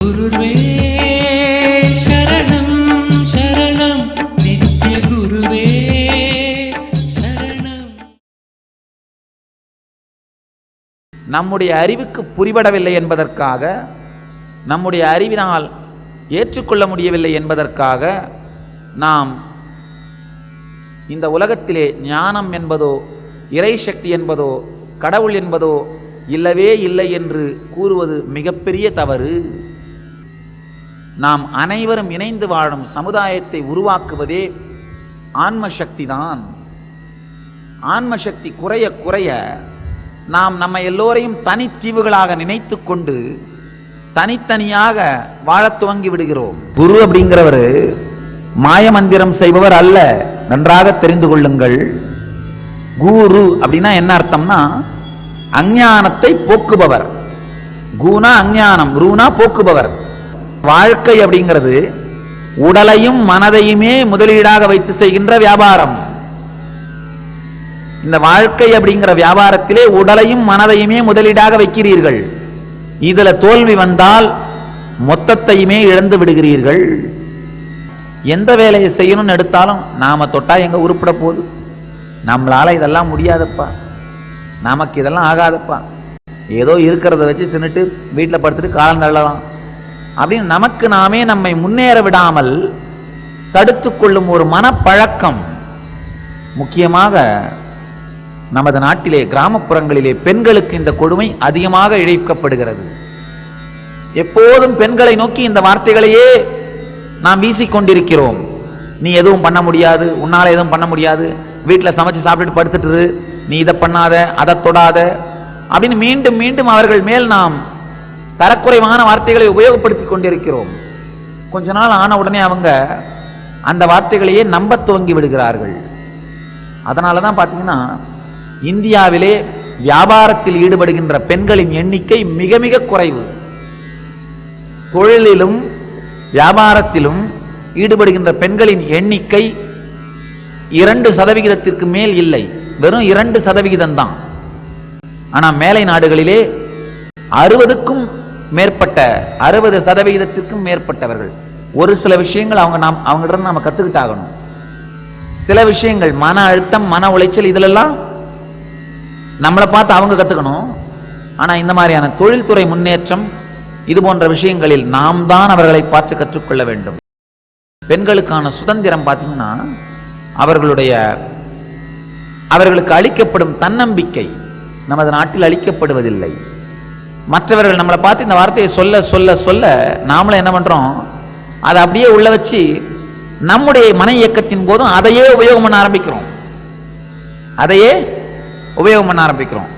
குருவே சரணம் சரணம் நித்ய குருவே சரணம். நம்முடைய அறிவுக்கு புரிபடவில்லை என்பதற்காக, நம்முடைய அறிவினால் ஏற்றுக்கொள்ள முடியவில்லை என்பதற்காக நாம் இந்த உலகத்திலே ஞானம் என்பதோ இறை சக்தி என்பதோ கடவுள் என்பதோ இல்லவே இல்லை என்று கூறுவது மிகப்பெரிய தவறு. நாம் அனைவரும் இணைந்து வாழும் சமுதாயத்தை உருவாக்குவதே ஆன்ம சக்தி தான். ஆன்ம சக்தி குறைய குறைய நாம் நம்ம எல்லோரையும் தனித்தீவுகளாக நினைத்து கொண்டு தனித்தனியாக வாழத் துவங்கி விடுகிறோம். குரு அப்படிங்கிறவர் மாயமந்திரம் செய்பவர் அல்ல, நன்றாக தெரிந்து கொள்ளுங்கள். குரு அப்படின்னா என்ன அர்த்தம்னா அஞ்ஞானத்தை போக்குபவர். குணா அஞ்ஞானம், ரூனா போக்குபவர். வாழ்க்கை அப்படிங்கிறது உடலையும் மனதையுமே முதலீடாக வைத்து செய்கின்ற வியாபாரம். இந்த வாழ்க்கை அப்படிங்கிற வியாபாரத்திலே உடலையும் மனதையுமே முதலீடாக வைக்கிறீர்கள். இதுல தோல்வி வந்தால் மொத்தத்தையுமே இழந்து விடுகிறீர்கள். எந்த வேலையை செய்யணும்னு எடுத்தாலும் நாம தொட்டா எங்க உருப்பட போகுது, நம்மளால இதெல்லாம் முடியாதப்பா, நமக்கு இதெல்லாம் ஆகாதப்பா, ஏதோ இருக்கிறத வச்சு தின்னுட்டு வீட்டில் படுத்துட்டு காலம் தள்ளலாம் அப்படின்னு நமக்கு நாமே நம்மை முன்னேற விடாமல் தடுத்து கொள்ளும் ஒரு மனப்பழக்கம். முக்கியமாக நமது நாட்டிலே கிராமப்புறங்களிலே பெண்களுக்கு இந்த கொடுமை அதிகமாக இழைக்கப்படுகிறது. எப்போதும் பெண்களை நோக்கி இந்த வார்த்தைகளையே நாம் வீசிக்கொண்டிருக்கிறோம். நீ எதுவும் பண்ண முடியாது, உன்னால எதுவும் பண்ண முடியாது, வீட்டில் சமைச்சு சாப்பிட்டுட்டு படுத்துட்டு, நீ இதை பண்ணாத, அதை தொடாத அப்படின்னு மீண்டும் மீண்டும் அவர்கள் மேல் நாம் தரக்குறைவான வார்த்தைகளை உபயோகப்படுத்தி கொண்டிருக்கிறோம். கொஞ்ச நாள் ஆன உடனே அவங்க அந்த வார்த்தைகளையே நம்ப துவங்கி விடுகிறார்கள். அதனாலதான் பாத்தீங்கன்னா இந்தியாவிலே வியாபாரத்தில் ஈடுபடுகின்ற பெண்களின் எண்ணிக்கை மிக மிக குறைவு. தொழிலிலும் வியாபாரத்திலும் ஈடுபடுகின்ற பெண்களின் எண்ணிக்கை 2% மேல் இல்லை, வெறும் 2% தான். ஆனா மேலை நாடுகளிலே 60%க்கும் மேற்பட்ட 60%க்கும் மேற்பட்டவர்கள். ஒரு சில விஷயங்கள் அவங்ககிட்ட நாம கத்துக்கிட்டாகணும். சில விஷயங்கள் மன அழுத்தம், மன உளைச்சல், இதிலெல்லாம் நம்மளை பார்த்து அவங்க கத்துக்கணும். ஆனா இந்த மாதிரியான தொழில்துறை முன்னேற்றம், இது போன்ற விஷயங்களில் நாம் தான் அவர்களை பார்த்து கற்றுக்கொள்ள வேண்டும். பெண்களுக்கான சுதந்திரம் பார்த்தீங்கன்னா அவர்களுக்கு அளிக்கப்படும் தன்னம்பிக்கை நமது நாட்டில் அளிக்கப்படுவதில்லை. மற்றவர்கள் நம்மளை பார்த்து இந்த வார்த்தையை சொல்ல சொல்ல சொல்ல நாமளும் என்ன பண்றோம், அதை அப்படியே உள்ள வச்சு நம்முடைய மன இயக்கத்தின் போதும் அதையே உபயோகம் பண்ண ஆரம்பிக்கிறோம்.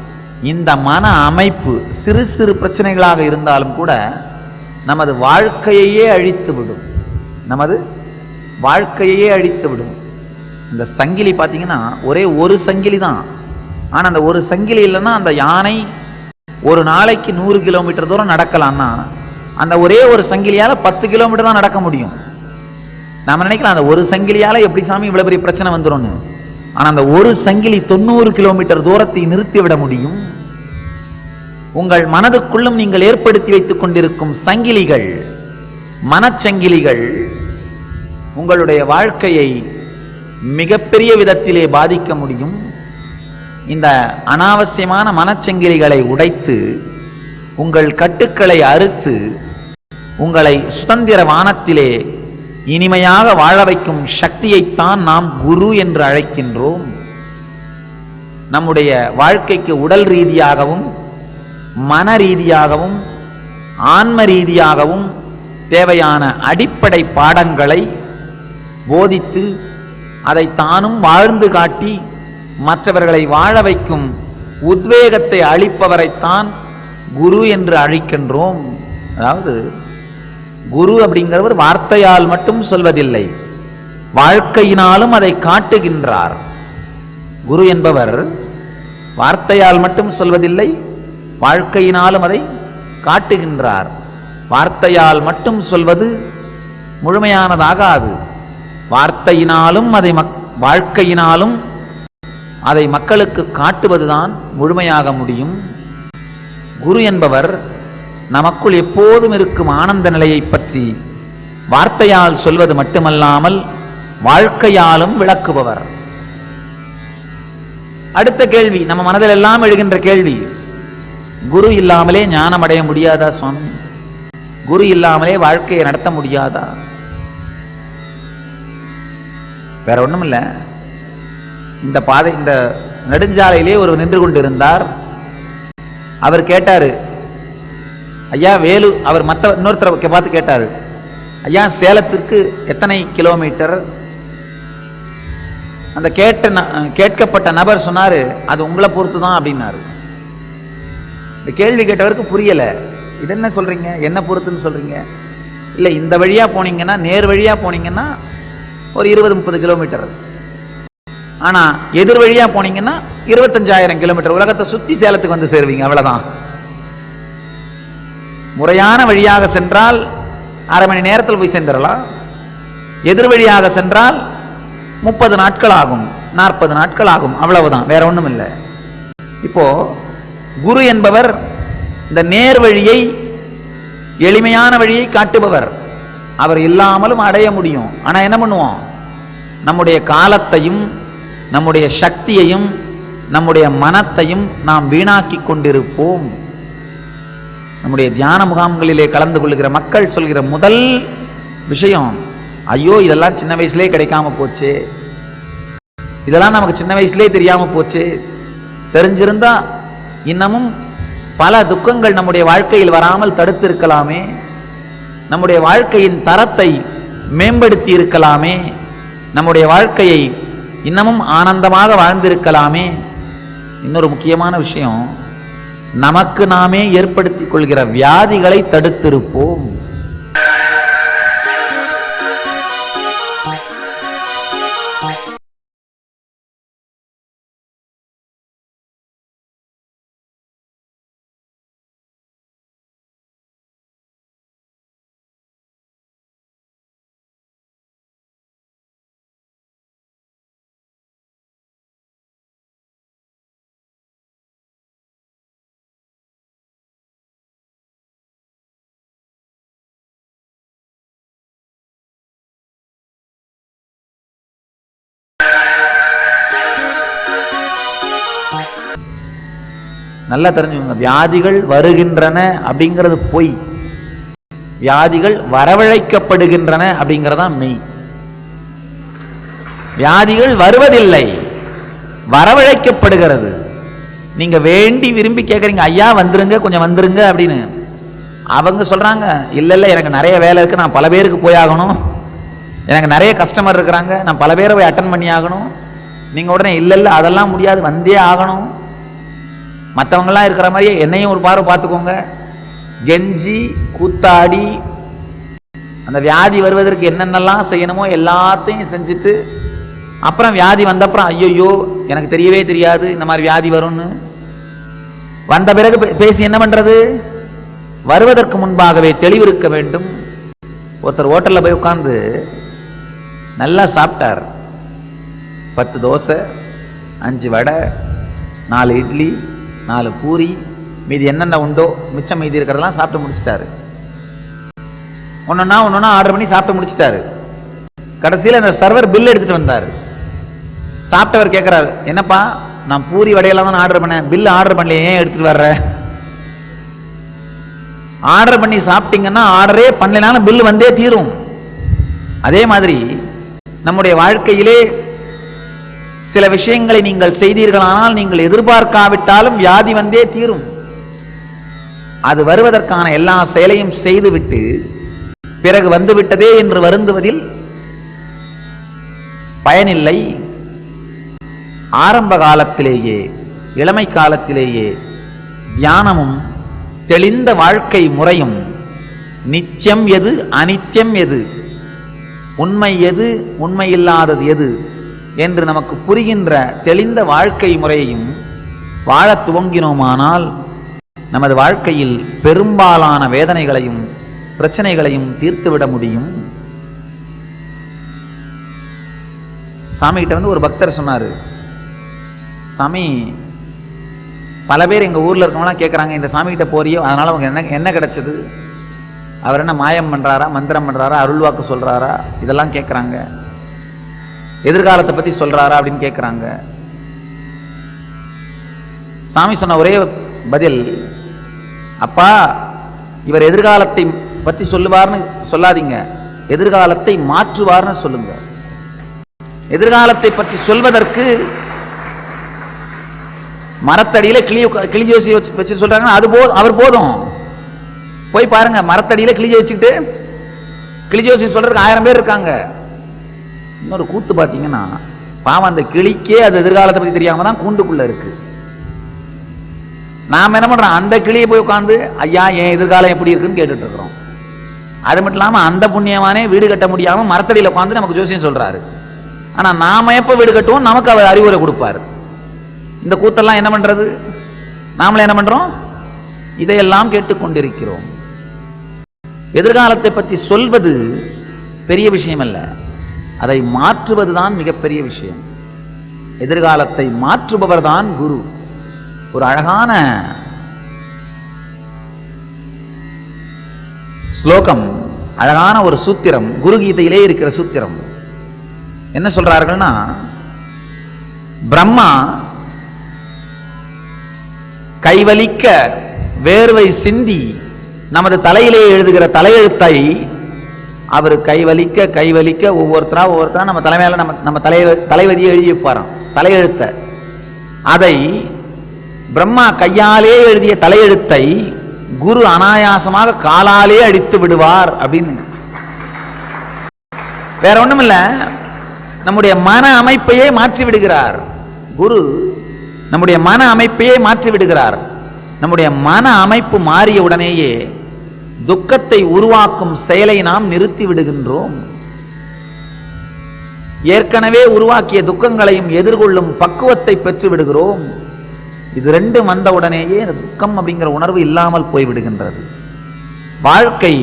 இந்த மன அமைப்பு சிறு சிறு பிரச்சனைகளாக இருந்தாலும் கூட நமது வாழ்க்கையையே அழித்து விடும். இந்த சங்கிலி பார்த்தீங்கன்னா ஒரே ஒரு சங்கிலி தான். ஆனா அந்த ஒரு சங்கிலி இல்லைன்னா அந்த யானை ஒரு நாளைக்கு 100 கிலோமீட்டர் தூரம் நடக்கலாம்னா அந்த ஒரே ஒரு சங்கிலியால 10 கிலோமீட்டர் தான் நடக்க முடியும். நாம நினைக்கலாம் அந்த ஒரு சங்கிலியால எப்படி சாமி இவ்வளவு பெரிய பிரச்சனை வந்துடும். ஆனா அந்த ஒரு சங்கிலி 90 கிலோமீட்டர் தூரத்தை நிறுத்திவிட முடியும். உங்கள் மனதுக்குள்ளும் நீங்கள் ஏற்படுத்தி வைத்துக் கொண்டிருக்கும் சங்கிலிகள், மனச்சங்கிலிகள் உங்களுடைய வாழ்க்கையை மிகப்பெரிய விதத்திலே பாதிக்க முடியும். இந்த அனாவசியமான மனச்சங்கிலிகளை உடைத்து உங்கள் கட்டுக்களை அறுத்து உங்களை சுதந்திர வானத்திலே இனிமையாக வாழ வைக்கும் சக்தியைத்தான் நாம் குரு என்று அழைக்கின்றோம். நம்முடைய வாழ்க்கைக்கு உடல் ரீதியாகவும் மன ரீதியாகவும் ஆன்ம ரீதியாகவும் தேவையான அடிப்படை பாடங்களை போதித்து அதை தானும் வாழ்ந்து காட்டி மற்றவர்களை வாழ வைக்கும் உத்வேகத்தை அளிப்பவரைத்தான் குரு என்று அழைக்கின்றோம். அதாவது குரு அப்படிங்கிறவர் வார்த்தையால் மட்டும் சொல்வதில்லை, வாழ்க்கையினாலும் அதை காட்டுகின்றார். குரு என்பவர் வார்த்தையால் மட்டும் சொல்வதில்லை, வாழ்க்கையினாலும் அதை காட்டுகின்றார். வார்த்தையால் மட்டும் சொல்வது முழுமையானதாகாது. வார்த்தையினாலும் வாழ்க்கையினாலும் அதை மக்களுக்கு காட்டுவதுதான் முழுமையாக முடியும். குரு என்பவர் நமக்குள் எப்போதும் இருக்கும் ஆனந்த நிலையை பற்றி வார்த்தையால் சொல்வது மட்டுமல்லாமல் வாழ்க்கையாலும் விளக்குபவர். அடுத்த கேள்வி, நம்ம மனதில் எல்லாம் எழுகின்ற கேள்வி, குரு இல்லாமலே ஞானம் அடைய முடியாதா சுவாமி? குரு இல்லாமலே வாழ்க்கையை நடத்த முடியாதா? வேற ஒண்ணும் இல்ல, இந்த பாதை, இந்த நெடுஞ்சாலையிலே ஒரு நின்று கொண்டிருந்தார். அவர் கேட்டாரு, ஐயா வேலு, அவர் மற்ற இன்னொருத்தரை பார்த்து கேட்டாரு, ஐயா சேலத்திற்கு எத்தனை கிலோமீட்டர்? அந்த கேட்கப்பட்ட நபர் சொன்னாரு, அது உங்களை பொறுத்து தான் அப்படின்னாரு. இந்த கேள்வி கேட்டவருக்கு புரியல, இது என்ன சொல்றீங்க, என்ன பொறுத்துன்னு சொல்றீங்க? இல்ல, இந்த வழியா போனீங்கன்னா, நேர் வழியா போனீங்கன்னா ஒரு 20-30 கிலோமீட்டர், ஆனா எதிர் வழியா போனீங்கன்னா 25,000 கிலோமீட்டர், உலகத்தை சுத்தி சேலத்துக்கு வந்து சேருவீங்க, அவ்வளவுதான். முறையான வழியாக சென்றால் 1/2 மணி நேரத்தில் போய் சேர்ந்துடலாம். எதிர் வழியாக சென்றால் 30 நாட்கள் ஆகும், 40 நாட்கள் ஆகும், அவ்வளவுதான், வேற ஒண்ணும் இல்லை. இப்போ குரு என்பவர் இந்த நேர் வழியை, எளிமையான வழியை காட்டுபவர். அவர் இல்லாமலும் அடைய முடியும். ஆனா என்ன பண்ணுவோம்? நம்முடைய காலத்தையும் நம்முடைய சக்தியையும் நம்முடைய மனத்தையும் நாம் வீணாக்கி கொண்டிருப்போம். நம்முடைய தியான முகாம்களிலே கலந்து கொள்ளுகிற மக்கள் சொல்கிற முதல் விஷயம், ஐயோ இதெல்லாம் சின்ன வயசுலேயே கிடைக்காம போச்சு, இதெல்லாம் நமக்கு சின்ன வயசுலேயே தெரியாம போச்சு, தெரிஞ்சிருந்தா இன்னமும் பல துக்கங்கள் நம்முடைய வாழ்க்கையில் வராமல் தடுத்து இருக்கலாமே, நம்முடைய வாழ்க்கையின் தரத்தை மேம்படுத்தி இருக்கலாமே, நம்முடைய வாழ்க்கையை இன்னமும் ஆனந்தமாக வாழ்ந்திருக்கலாமே. இன்னொரு முக்கியமான விஷயம், நமக்கு நாமே ஏற்படுத்திக் கொள்கிற வியாதிகளை தடுத்திருப்போம். நல்லா தெரிஞ்சுக்கோங்க, வியாதிகள் வருகின்றன அப்படிங்கிறது பொய், வியாதிகள் வரவழைக்கப்படுகின்றன அப்படிங்கிறதா மெய். வியாதிகள் வருவதில்லை, வரவழைக்கப்படுகிறது. நீங்க வேண்டி விரும்பி கேட்கறீங்க, ஐயா வந்துருங்க, கொஞ்சம் வந்துருங்க அப்படின்னு. அவங்க சொல்றாங்க, இல்ல இல்ல எனக்கு நிறைய வேலை இருக்கு, நான் பல பேருக்கு போய் ஆகணும், எனக்கு நிறைய கஸ்டமர் இருக்கிறாங்க, நான் பல பேரை போய் அட்டன் பண்ணி ஆகணும். நீங்க உடனே இல்ல இல்ல அதெல்லாம் முடியாது, வந்தே ஆகணும். மற்றவங்களாம் இருக்கிற மாதிரியே என்னையும் ஒரு பார்வை பார்த்துக்கோங்க. கெஞ்சி கூத்தாடி அந்த வியாதி வருவதற்கு என்னென்னலாம் செய்யணுமோ எல்லாத்தையும் செஞ்சுட்டு அப்புறம் வியாதி வந்தப்புறம் ஐயோ எனக்கு தெரியவே தெரியாது இந்த மாதிரி வியாதி வரும்னு வந்த பிறகு பேசி என்ன பண்றது? வருவதற்கு முன்பாகவே தெளிவு இருக்க வேண்டும். ஒருத்தர் ஹோட்டல்ல போய் உட்கார்ந்து நல்லா சாப்பிட்டார். 10 தோசை, 5 வடை, 4 இட்லி, 4 பூரி, மீதி என்னென்ன உண்டோ மிச்சம் மீதி இருக்கிறதெல்லாம் சாப்பிட்டு முடிச்சிட்டாரு. ஒன்னொன்னா ஆர்டர் பண்ணி சாப்பிட்டு முடிச்சிட்டாரு. கடைசியில் அந்த சர்வர் பில் எடுத்துட்டு வந்தார். சாப்பிட்டவர் கேட்கிறாரு, என்னப்பா நான் பூரி வடையெல்லாம் தான் ஆர்டர் பண்ணேன், பில் ஆர்டர் பண்ணல, ஏன் எடுத்துட்டு வர்ற? ஆர்டர் பண்ணி சாப்பிட்டீங்கன்னா ஆர்டரே பண்ணலனாலும் பில் வந்தே தீரும். அதே மாதிரி நம்முடைய வாழ்க்கையிலே சில விஷயங்களை நீங்கள் செய்தீர்களானால் நீங்கள் எதிர்பார்க்காவிட்டாலும் வியாதி வந்தே தீரும். அது வருவதற்கான எல்லா செயலையும் செய்துவிட்டு பிறகு வந்துவிட்டதே என்று வருந்துவதில் பயனில்லை. ஆரம்ப காலத்திலேயே, இளமை காலத்திலேயே தியானமும் தெளிந்த வாழ்க்கை முறையும் நித்தியம் எது அனித்தியம் எது, உண்மை எது உண்மை இல்லாதது எது என்று நமக்கு புரிகின்ற தெளிந்த வாழ்க்கை முறையையும் வாழ துவங்கினோமானால் நமது வாழ்க்கையில் பெரும்பாலான வேதனைகளையும் பிரச்சனைகளையும் தீர்த்துவிட முடியும். சாமி கிட்ட வந்து ஒரு பக்தர் சொன்னாரு, சாமி பல பேர் எங்க ஊர்ல இருக்கவங்களாம் கேட்கறாங்க, இந்த சாமி கிட்ட போறியோ அதனால அவங்க என்ன கிடைச்சது, அவர் என்ன மாயம் பண்றாரா, மந்திரம் பண்றாரா, அருள்வாக்கு சொல்றாரா, இதெல்லாம் கேட்கறாங்க. எதிர்காலத்தை பத்தி சொல்றாரா அப்படின்னு கேட்கறாங்க. சாமி சொன்ன ஒரே பதில், அப்பா இவர் எதிர்காலத்தை பத்தி சொல்லுவார்னு சொல்லாதீங்க, எதிர்காலத்தை மாற்றுவார்னு சொல்லுங்க. எதிர்காலத்தை பற்றி சொல்வதற்கு மரத்தடியில கிளி ஜோசி வச்சு சொல்றாங்க, அது அவர் போதும். போய் பாருங்க, மரத்தடியில கிளிஜ வச்சுக்கிட்டு கிளி ஜோசி சொல்றதுக்கு 1000 பேர் இருக்காங்க. இன்னொரு கூத்து பாத்தீங்கன்னா, பாவம் அந்த கிளிக்கே அது எதிர்காலத்தை பத்தி தெரியாம தான் கூண்டுக்குள்ள இருக்கு. நாம என்ன பண்றோம், அந்த கிளியை போய் உட்காந்து ஐயா என் எதிர்காலம் எப்படி இருக்குன்னு கேட்டுட்டு இருக்கிறோம். அது மட்டும் இல்லாம அந்த புண்ணியமானே வீடு கட்ட முடியாம மரத்தடியில உட்காந்து நமக்கு ஜோசியம் சொல்றாரு. ஆனா நாம எப்ப வீடு கட்டுவோம், நமக்கு அவர் அறிவுரை கொடுப்பாரு. இந்த கூத்தெல்லாம் என்ன பண்றது, நாமளே என்ன பண்றோம், இதையெல்லாம் கேட்டுக்கொண்டிருக்கிறோம். எதிர்காலத்தை பற்றி சொல்வது பெரிய விஷயம் அல்ல, அதை மாற்றுவதுதான் மிகப்பெரிய விஷயம். எதிர்காலத்தை மாற்றுபவர் தான் குரு. ஒரு அழகான ஸ்லோகம், அழகான ஒரு சூத்திரம், குரு கீதையிலே இருக்கிற சூத்திரம். என்ன சொல்றார்கள்னா, பிரம்மா கைவலிக்க வேர்வை சிந்தி நமது தலையிலே எழுதுகிற தலையெழுத்தை அவர் கைவலிக்க ஒவ்வொருத்தரா நம்ம தலைமையில நம்ம தலைவதியை எழுதி வைப்பாராம் தலையெழுத்த. அதை பிரம்மா கையாலே எழுதிய தலையெழுத்தை குரு அனாயாசமாக காலாலே அடித்து விடுவார் அப்படின்னு. வேற ஒண்ணும் இல்ல, நம்முடைய மன அமைப்பையே மாற்றி விடுகிறார் குரு. நம்முடைய மன அமைப்பையே மாற்றி விடுகிறார். நம்முடைய மன அமைப்பு மாறிய உடனேயே துக்கத்தை உருவாக்கும் செயலை நாம் நிறுத்தி விடுகின்றோம். ஏற்கனவே உருவாக்கிய துக்கங்களையும் எதிர்கொள்ளும் பக்குவத்தை பெற்று விடுகிறோம். இது ரெண்டும் வந்த உடனேயே துக்கம் அப்படிங்கிற உணர்வு இல்லாமல் போய்விடுகின்றது. வாழ்க்கை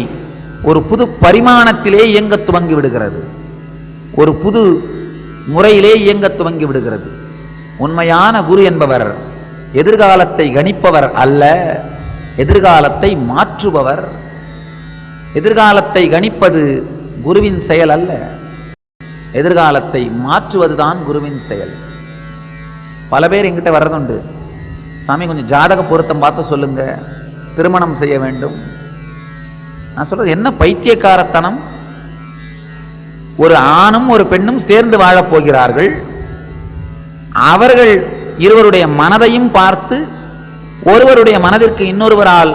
ஒரு புது பரிமாணத்திலே இயங்க துவங்கி விடுகிறது, ஒரு புது முறையிலே இயங்க துவங்கி விடுகிறது. உண்மையான குரு என்பவர் எதிர்காலத்தை கணிப்பவர் அல்ல, எதிர்காலத்தை மாற்றுபவர். எதிர்காலத்தை கணிப்பது குருவின் செயல் அல்ல, எதிர்காலத்தை மாற்றுவதுதான் குருவின் செயல். பல பேர் என்கிட்ட வர்றதுண்டு, சாமி கொஞ்சம் ஜாதக பொருத்தம் பார்த்து சொல்லுங்க, திருமணம் செய்ய வேண்டும். நான் சொல்றது என்ன பைத்தியக்காரத்தனம். ஒரு ஆணும் ஒரு பெண்ணும் சேர்ந்து வாழப் போகிறார்கள். அவர்கள் இருவருடைய மனதையும் பார்த்து ஒருவருடைய மனதிற்கு இன்னொருவரால்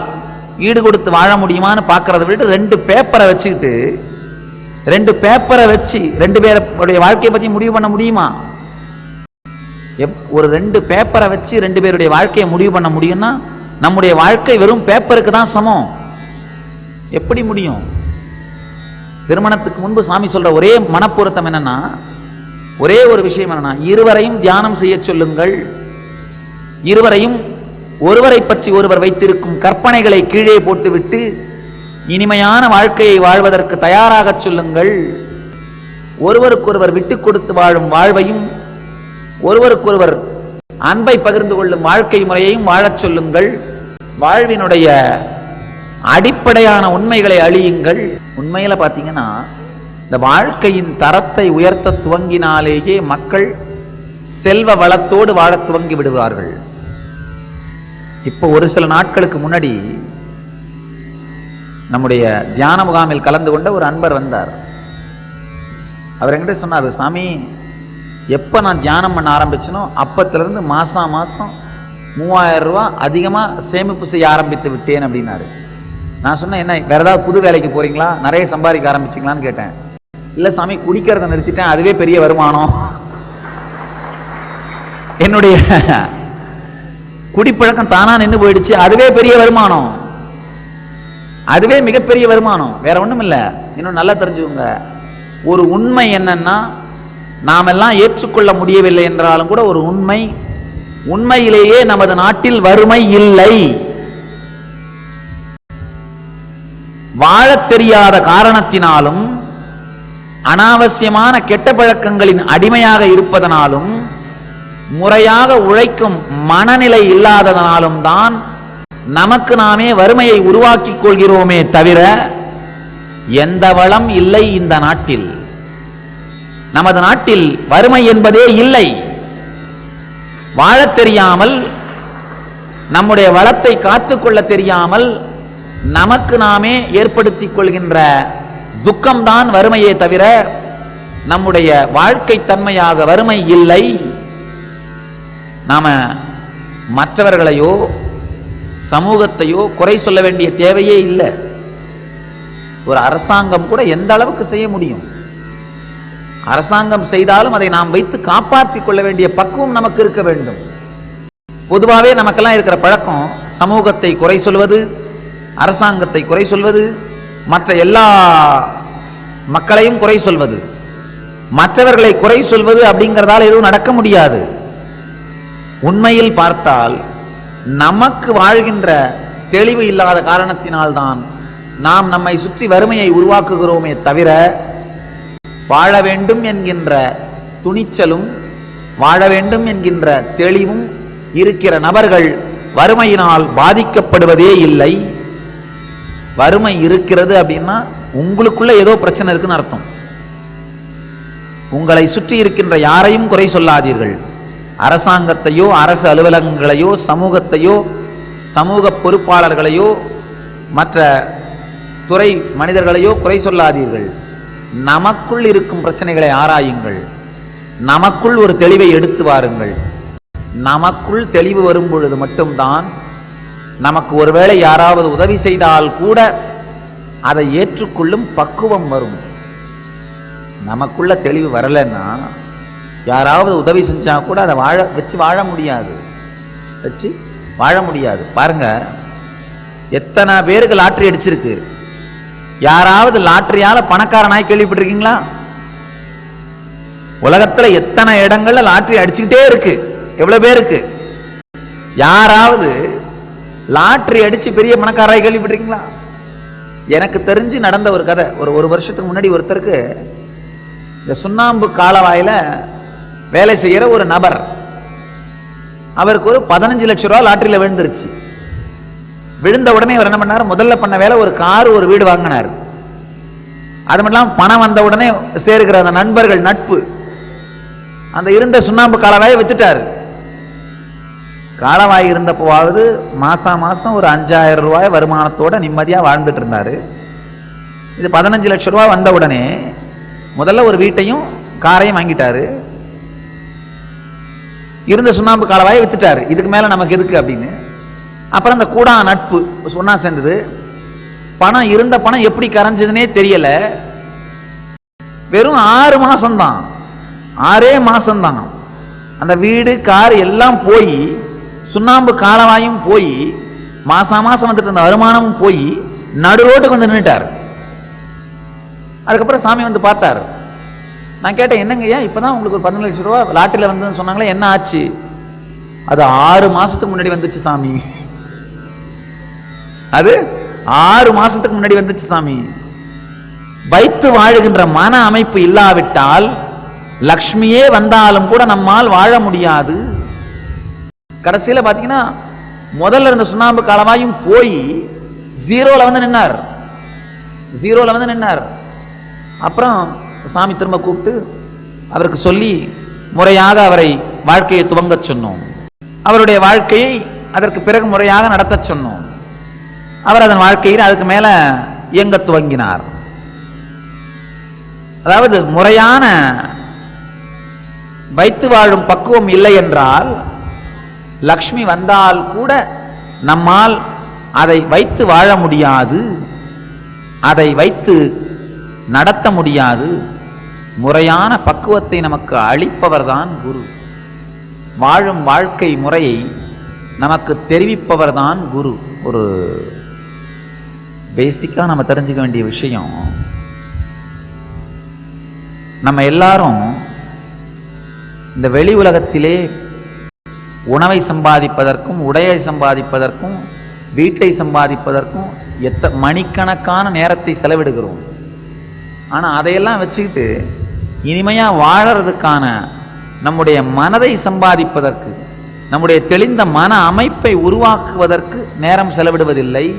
ஈடு கொடுத்து வாழ முடியுமான்னு பார்க்கறத விட்டு 2 பேப்பரை வச்சுக்கிட்டு 2 பேப்பரை வச்சு 2 பேருடைய வாழ்க்கையை பத்தி முடிவு பண்ண முடியுமா? ஒரு 2 பேப்பரை வச்சு 2 பேருடைய வாழ்க்கையை முடிவு பண்ண முடியும்னா நம்முடைய வாழ்க்கை வெறும் பேப்பருக்கு தான் சமம். எப்படி முடியும்? திருமணத்துக்கு முன்பு சாமி சொல்ற ஒரே மனப்பொருத்தம் என்னன்னா, ஒரே ஒரு விஷயம் என்னன்னா, இருவரையும் தியானம் செய்ய சொல்லுங்கள். இருவரையும் ஒருவரை பற்றி ஒருவர் வைத்திருக்கும் கற்பனைகளை கீழே போட்டுவிட்டு இனிமையான வாழ்க்கையை வாழ்வதற்கு தயாராக சொல்லுங்கள். ஒருவருக்கொருவர் விட்டுக் கொடுத்து வாழும் வாழ்வையும் ஒருவருக்கொருவர் அன்பை பகிர்ந்து கொள்ளும் வாழ்க்கை முறையையும் வாழச் சொல்லுங்கள். வாழ்வினுடைய அடிப்படையான உண்மைகளை அழியுங்கள். உண்மையில பாத்தீங்கன்னா, இந்த வாழ்க்கையின் தரத்தை உயர்த்த துவங்கினாலேயே மக்கள் செல்வ வளத்தோடு வாழ துவங்கி விடுவார்கள். இப்போ ஒரு சில நாட்களுக்கு முன்னாடி நம்முடைய தியான முகாமில் கலந்து கொண்ட ஒரு அன்பர் வந்தார். அவர் என்கிட்ட சொன்னார், சாமி எப்ப நான் தியானம் பண்ண ஆரம்பிச்சனோ அப்பத்திலிருந்து மாசம் 3000 ரூபாய் அதிகமா சேமிப்பு செய்ய ஆரம்பித்து விட்டேன் அப்படின்னாரு. நான் சொன்னேன், என்ன வேற ஏதாவது புது வேலைக்கு போறீங்களா, நிறைய சம்பாதிக்க ஆரம்பிச்சிங்களான்னு கேட்டேன். இல்ல சாமி, குடிக்கிறத நிறுத்திட்டேன், அதுவே பெரிய வருமானம். என்னுடைய குடிப்பழக்கம் தானா நின்று போயிடுச்சு, அதுவே பெரிய வருமானம், அதுவே மிகப்பெரிய வருமானம். வேற ஒண்ணும் இல்ல. இன்னும் நல்லா தெரிஞ்சுக்கோங்க, ஒரு உண்மை என்னன்னா, நாம் எல்லாம் ஏற்றுக்கொள்ள முடியவில்லை என்றாலும் கூட ஒரு உண்மை, உண்மையிலேயே நமது நாட்டில் வறுமை இல்லை. வாழத் தெரியாத காரணத்தினாலும் அனாவசியமான கெட்ட பழக்கங்களின் அடிமையாக இருப்பதனாலும் முறையாக உழைக்கும் மனநிலை இல்லாததனாலும் தான் நமக்கு நாமே வறுமையை உருவாக்கிக் கொள்கிறோமே தவிர எந்த வளம் இல்லை இந்த நாட்டில். நமது நாட்டில் வறுமை என்பதே இல்லை. வாழத் தெரியாமல், நம்முடைய வளத்தை காத்துக்கொள்ள தெரியாமல் நமக்கு நாமே ஏற்படுத்திக் கொள்கின்ற துக்கம்தான் வறுமையே தவிர நம்முடைய வாழ்க்கை தன்மையாக வறுமை இல்லை. நாம மற்றவர்களையோ சமூகத்தையோ குறை சொல்ல வேண்டிய தேவையே இல்லை. ஒரு அரசாங்கம் கூட எந்த அளவுக்கு செய்ய முடியும்? அரசாங்கம் செய்தாலும் அதை நாம் வைத்து காப்பாற்றிக் கொள்ள வேண்டிய பக்குவம் நமக்கு இருக்க வேண்டும். பொதுவாகவே நமக்கெல்லாம் இருக்கிற பழக்கம் சமூகத்தை குறை சொல்வது, அரசாங்கத்தை குறை சொல்வது, மற்ற எல்லா மக்களையும் குறை சொல்வது. மற்றவர்களை குறை சொல்வது அப்படிங்கிறதால எதுவும் நடக்க முடியாது. உண்மையில் பார்த்தால் நமக்கு வாழ்கின்ற தெளிவு இல்லாத காரணத்தினால்தான் நாம் நம்மை சுற்றி வறுமையை உருவாக்குகிறோமே தவிர வாழ வேண்டும் என்கின்ற துணிச்சலும் வாழ வேண்டும் என்கின்ற தெளிவும் இருக்கிற நபர்கள் வறுமையினால் பாதிக்கப்படுவதே இல்லை. வறுமை இருக்கிறது அப்படின்னா உங்களுக்குள்ள ஏதோ பிரச்சனை இருக்குன்னு அர்த்தம். உங்களை சுற்றி இருக்கின்ற யாரையும் குறை சொல்லாதீர்கள். அரசாங்கத்தையோ அரசு அலுவலகங்களையோ சமூகத்தையோ சமூக பொறுப்பாளர்களையோ மற்ற துறை மனிதர்களையோ குறை சொல்லாதீர்கள். நமக்குள் இருக்கும் பிரச்சனைகளை ஆராயுங்கள். நமக்குள் ஒரு தெளிவை எடுத்து வாருங்கள். நமக்குள் தெளிவு வரும் பொழுது மட்டும்தான் நமக்கு ஒருவேளை யாராவது உதவி செய்தால் கூட அதை ஏற்றுக்கொள்ளும் பக்குவம் வரும். நமக்குள்ள தெளிவு வரலன்னா யாராவது உதவி செஞ்சா கூட அதை வாழ முடியாது. பாருங்க, எத்தனை பேருக்கு லாட்டரி அடிச்சிருக்கு. யாராவது லாட்டரியால பணக்காரனாய் கேள்விப்பட்டிருக்கீங்களா? உலகத்துல எத்தனை இடங்கள்ல லாட்டரி அடிச்சுக்கிட்டே இருக்கு. எவ்வளவு பேருக்கு? யாராவது லாட்டரி அடிச்சு பெரிய பணக்காராய் கேள்விப்பட்டிருக்கீங்களா? எனக்கு தெரிஞ்சு நடந்த ஒரு கதை. ஒரு வருஷத்துக்கு முன்னாடி ஒருத்தருக்கு இந்த சுண்ணாம்பு காலவாயில வேலை செய்யற ஒரு நபர், அவருக்கு ஒரு 15 லட்சம் ரூபாய் லாட்டரியில விழுந்துருச்சு. விழுந்த உடனே அவர் என்ன பண்ணார்? முதல்ல பண்ண வேலை ஒரு கார் ஒரு வீடு வாங்கினார். அது மட்டும் இல்லாமல் பணம் வந்த உடனே சேருகிற அந்த நண்பர்கள் நட்பு, அந்த இருந்த சுண்ணாம்பு காலவாயை வித்துட்டாரு. காலவாய் இருந்தப்போவாவது மாசம் ஒரு 5000 ரூபாய் வருமானத்தோட நிம்மதியா வாழ்ந்துட்டு இருந்தாரு. இது 15 லட்சம் ரூபாய் வந்த உடனே முதல்ல ஒரு வீட்டையும் காரையும் வாங்கிட்டாரு. இருந்த சுண்ணாம்பு காலவாயை வித்துட்டாரு. இதுக்கு மேல நமக்கு எதுக்கு அப்படின்னு. அப்புறம் அந்த கூடா நட்பு சொன்னா சேர்ந்தது. பணம் இருந்த பணம் எப்படி கரைஞ்சதுன்னே தெரியல. வெறும் 6 மாசம்தான், 6 மாசம்தான் அந்த வீடு கார் எல்லாம் போய், சுண்ணாம்பு காலவாயும் போய், மாசம் வந்துட்டு இருந்த வருமானமும் போய் நடு ரோட்டுக்கு வந்து நின்றுட்டார். அதுக்கப்புறம் சாமி வந்து பார்த்தார். நான் கேட்டேன், என்னங்கய்யா இப்பதான் உங்களுக்கு ஒரு 15 லட்சம் ரூபாய் லாட்டரியில வந்து சொன்னாங்களே, என்ன ஆச்சு? அது 6 மாசத்துக்கு முன்னாடி வந்துச்சு சாமி. அது 6 மாசத்துக்கு முன்னாடி வந்துச்சு சாமி. வைத்து வாழுகின்ற மன அமைப்பு இல்லாவிட்டால் லக்ஷ்மியே வந்தாலும் கூட நம்மால் வாழ முடியாது. கடைசியில பாத்தீங்கன்னா முதல்ல இருந்த சுண்ணாம்பு காலவாயும் போய் ஜீரோல வந்து நின்னார். அப்புறம் சாமி திரும்ப கூப்பிட்டு அவருக்கு சொல்லி முறையாக அவரை வாழ்க்கையை துவங்க சொன்னோம். அவருடைய வாழ்க்கையை அதற்கு பிறகு முறையாக நடத்த சொன்னோம். அவர் அதன் வாழ்க்கையில் அதுக்கு மேல இயங்க துவங்கினார். அதாவது முறையான வைத்து வாழும் பக்குவம் இல்லை என்றால் லக்ஷ்மி வந்தால் கூட நம்மால் அதை வைத்து வாழ முடியாது, அதை வைத்து நடத்த முடியாது. முறையான பக்குவத்தை நமக்கு அளிப்பவர்தான் குரு. வாழும் வாழ்க்கை முறையை நமக்கு தெரிவிப்பவர்தான் குரு. ஒரு பேசிக்கா நம்ம தெரிஞ்சுக்க வேண்டிய விஷயம், நம்ம எல்லாரும் இந்த வெளி உலகத்திலே உணவை சம்பாதிப்பதற்கும் உடையை சம்பாதிப்பதற்கும் வீட்டை சம்பாதிப்பதற்கும் மணிக்கணக்கான நேரத்தை செலவிடுகிறோம். ஆனா அதையெல்லாம் வச்சுக்கிட்டு இனிமையா வாழறதுக்கான நம்முடைய மனதை சம்பாதிப்பதற்கு, நம்முடைய தெளிந்த மன அமைப்பை உருவாக்குவதற்கு நேரம் செலவிடுவதில்லை.